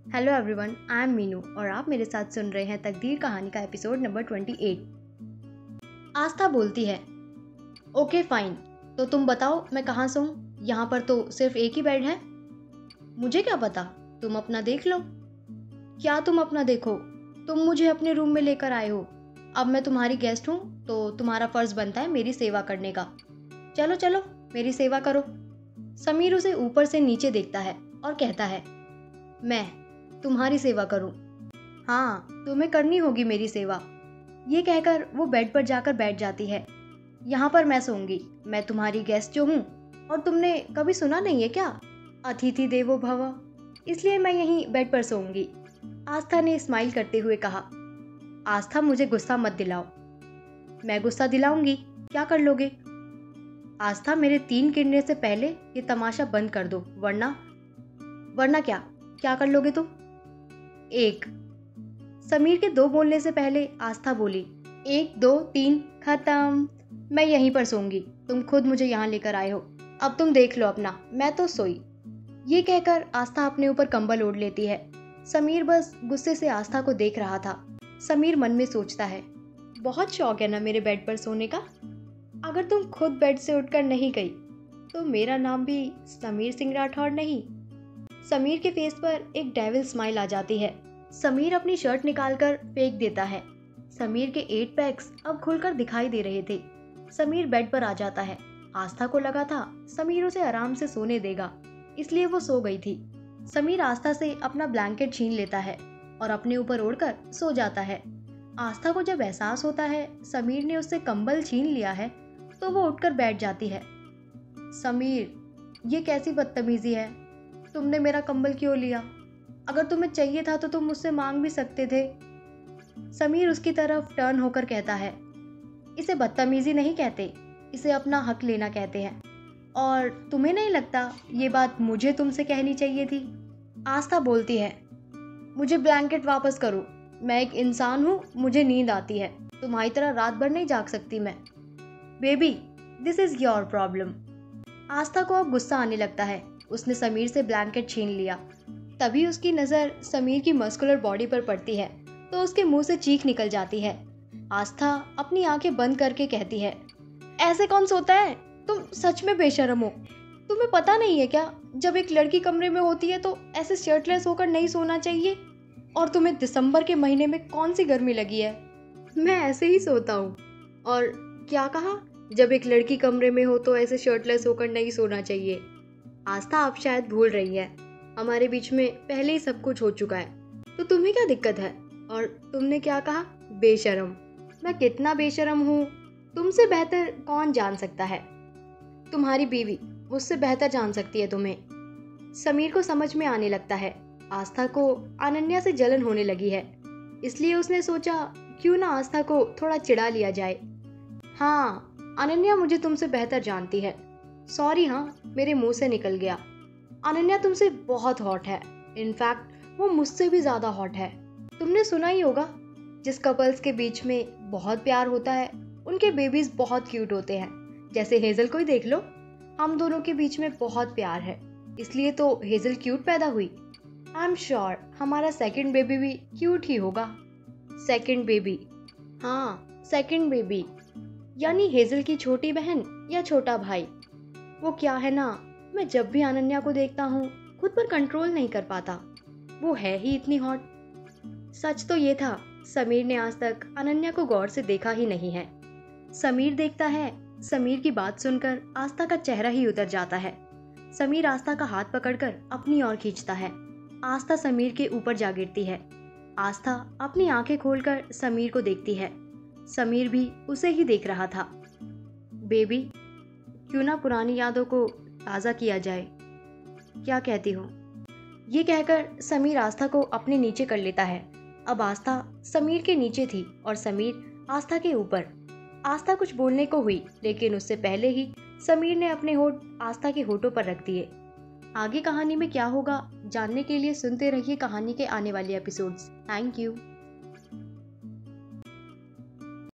Hello everyone, I am Meenu और आप मेरे साथ सुन रहे हैं तकदीर कहानी का एपिसोड नंबर 28। आस्था बोलती है, ओके फाइन, तो तुम बताओ मैं कहाँ सोऊं? यहाँ पर तो सिर्फ एक ही बेड है। मुझे क्या पता, तुम अपना देख लो। क्या तुम अपना देखो? तुम मुझे अपने रूम में लेकर आए हो। अब मैं तुम्हारी गेस्ट हूँ तो तुम्हारा फर्ज बनता है मेरी सेवा करने का। चलो चलो मेरी सेवा करो। समीर उसे ऊपर से नीचे देखता है और कहता है, मैं तुम्हारी सेवा करूं? हाँ, तुम्हें करनी होगी मेरी सेवा। ये कहकर वो बेड पर जाकर बैठ जाती है। यहाँ पर मैं सोऊंगी, मैं तुम्हारी गेस्ट जो हूँ। और तुमने कभी सुना नहीं है क्या, अतिथि देवो भव? इसलिए मैं यहीं बेड पर सोऊंगी। आस्था ने स्माइल करते हुए कहा। आस्था, मुझे गुस्सा मत दिलाओ। मैं गुस्सा दिलाऊंगी, क्या कर लोगे? आस्था, मेरे 3 गिनने से पहले ये तमाशा बंद कर दो, वरना क्या कर लोगे तुम? 1। समीर के 2 बोलने से पहले आस्था बोली, 1 2 3 खत्म। मैं यहीं पर सोऊंगी, तुम खुद मुझे यहाँ लेकर आए हो। अब तुम देख लो अपना, मैं तो सोई। ये कहकर आस्था अपने ऊपर कंबल ओढ़ लेती है। समीर बस गुस्से से आस्था को देख रहा था। समीर मन में सोचता है, बहुत शौक है ना मेरे बेड पर सोने का। अगर तुम खुद बेड से उठकर नहीं गई तो मेरा नाम भी समीर सिंह राठौड़ नहीं। समीर के फेस पर एक डेविल स्माइल आ जाती है। समीर अपनी शर्ट निकालकर फेंक देता है। समीर के 8 पैक्स अब खुलकर दिखाई दे रहे थे। समीर बेड पर आ जाता है। आस्था को लगा था समीर उसे आराम से सोने देगा, इसलिए वो सो गई थी। समीर आस्था से अपना ब्लैंकेट छीन लेता है और अपने ऊपर ओढ़कर सो जाता है। आस्था को जब एहसास होता है समीर ने उससे कंबल छीन लिया है तो वो उठकर बैठ जाती है। समीर, ये कैसी बदतमीजी है? तुमने मेरा कंबल क्यों लिया? अगर तुम्हें चाहिए था तो तुम मुझसे मांग भी सकते थे। समीर उसकी तरफ टर्न होकर कहता है, इसे बदतमीजी नहीं कहते, इसे अपना हक लेना कहते हैं। और तुम्हें नहीं लगता ये बात मुझे तुमसे कहनी चाहिए थी? आस्था बोलती है, मुझे ब्लैंकेट वापस करो। मैं एक इंसान हूँ, मुझे नींद आती है। तुम्हारी तरह रात भर नहीं जाग सकती मैं। Baby, this is your problem. Aastha को अब गुस्सा आने लगता है। उसने समीर से ब्लैंकेट छीन लिया। तभी उसकी नज़र समीर की मस्कुलर बॉडी पर पड़ती है तो उसके मुंह से चीख निकल जाती है। आस्था अपनी आंखें बंद करके कहती है, ऐसे कौन सोता है? तुम सच में बेशर्म हो। तुम्हें पता नहीं है क्या, जब एक लड़की कमरे में होती है तो ऐसे शर्टलेस होकर नहीं सोना चाहिए। और तुम्हें दिसंबर के महीने में कौन सी गर्मी लगी है? मैं ऐसे ही सोता हूँ। और क्या कहा? जब एक लड़की कमरे में हो तो ऐसे शर्टलेस होकर नहीं सोना चाहिए। आस्था, आप शायद भूल रही है, हमारे बीच में पहले ही सब कुछ हो चुका है, तो तुम्हें क्या दिक्कत है? और तुमने क्या कहा? बेशर्म। मैं कितना बेशर्म हूँ तुमसे बेहतर कौन जान सकता है? तुम्हारी बीवी मुझसे बेहतर जान सकती है तुम्हें। समीर को समझ में आने लगता है आस्था को अनन्या से जलन होने लगी है, इसलिए उसने सोचा क्यों ना आस्था को थोड़ा चिढ़ा लिया जाए। हाँ, अनन्या मुझे तुमसे बेहतर जानती है। सॉरी, हाँ मेरे मुंह से निकल गया। अनन्या तुमसे बहुत हॉट है, इनफैक्ट वो मुझसे भी ज़्यादा हॉट है। तुमने सुना ही होगा, जिस कपल्स के बीच में बहुत प्यार होता है उनके बेबीज बहुत क्यूट होते हैं। जैसे हेजल को ही देख लो, हम दोनों के बीच में बहुत प्यार है, इसलिए तो हेजल क्यूट पैदा हुई। आई एम श्योर हमारा सेकंड बेबी भी क्यूट ही होगा। Second baby? हाँ, सेकंड बेबी, यानी हेजल की छोटी बहन या छोटा भाई। वो क्या है ना, मैं जब भी अनन्या को देखता हूँ खुद पर कंट्रोल नहीं कर पाता। वो है ही इतनी हॉट। सच तो ये था, समीर ने आज तक अनन्या को गौर से देखा ही नहीं है। समीर देखता है। समीर की बात सुनकर आस्था का चेहरा ही उतर जाता है। समीर आस्था का हाथ पकड़कर अपनी ओर खींचता है। आस्था समीर के ऊपर जा गिरती है। आस्था अपनी आंखें खोलकर समीर को देखती है। समीर भी उसे ही देख रहा था। बेबी, क्यों ना पुरानी यादों को ताज़ा किया जाए, क्या कहती हो? ये कहकर समीर आस्था को अपने नीचे कर लेता है। अब आस्था समीर के नीचे थी और समीर आस्था के ऊपर। आस्था कुछ बोलने को हुई, लेकिन उससे पहले ही समीर ने अपने होठ आस्था के होठों पर रख दिए। आगे कहानी में क्या होगा जानने के लिए सुनते रहिए कहानी के आने वाले एपिसोड्स। Thank you.